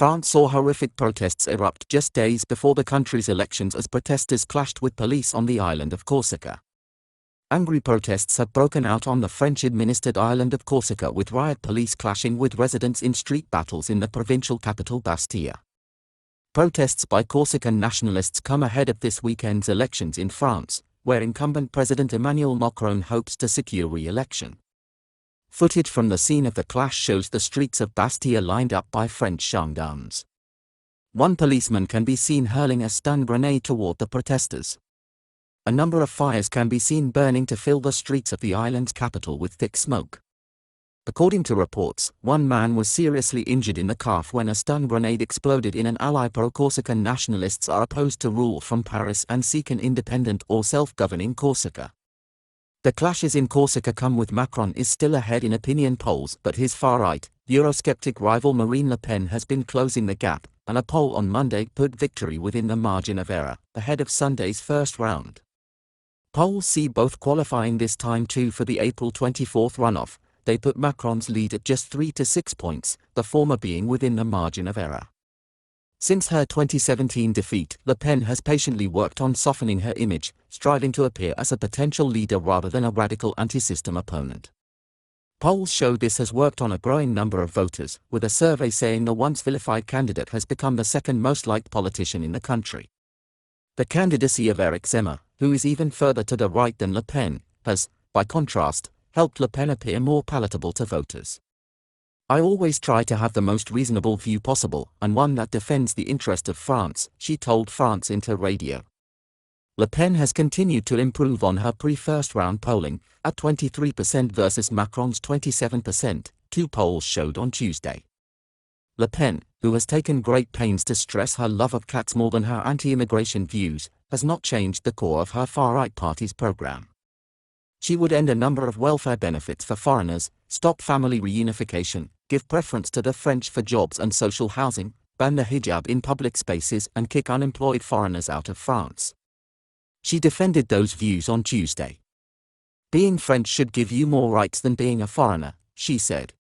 France saw horrific protests erupt just days before the country's elections as protesters clashed with police on the island of Corsica. Angry protests have broken out on the French-administered island of Corsica, with riot police clashing with residents in street battles in the provincial capital Bastia. Protests by Corsican nationalists come ahead of this weekend's elections in France, where incumbent President Emmanuel Macron hopes to secure re-election. Footage from the scene of the clash shows the streets of Bastia lined up by French gendarmes. One policeman can be seen hurling a stun grenade toward the protesters. A number of fires can be seen burning to fill the streets of the island's capital with thick smoke. According to reports, one man was seriously injured in the calf when a stun grenade exploded in an ally. Pro-Corsican nationalists are opposed to rule from Paris and seek an independent or self-governing Corsica. The clashes in Corsica come with Macron is still ahead in opinion polls, but his far-right, Eurosceptic rival Marine Le Pen has been closing the gap, and a poll on Monday put victory within the margin of error, ahead of Sunday's first round. Polls see both qualifying this time too for the April 24 runoff. They put Macron's lead at just 3 to 6 points, the former being within the margin of error. Since her 2017 defeat, Le Pen has patiently worked on softening her image, striving to appear as a potential leader rather than a radical anti-system opponent. Polls show this has worked on a growing number of voters, with a survey saying the once vilified candidate has become the second most liked politician in the country. The candidacy of Eric Zemmour, who is even further to the right than Le Pen, has, by contrast, helped Le Pen appear more palatable to voters. "I always try to have the most reasonable view possible, and one that defends the interest of France," she told France Inter Radio. Le Pen has continued to improve on her pre-first round polling, at 23% versus Macron's 27%, two polls showed on Tuesday. Le Pen, who has taken great pains to stress her love of cats more than her anti-immigration views, has not changed the core of her far-right party's program. She would end a number of welfare benefits for foreigners, stop family reunification, give preference to the French for jobs and social housing, ban the hijab in public spaces and kick unemployed foreigners out of France. She defended those views on Tuesday. "Being French should give you more rights than being a foreigner," she said.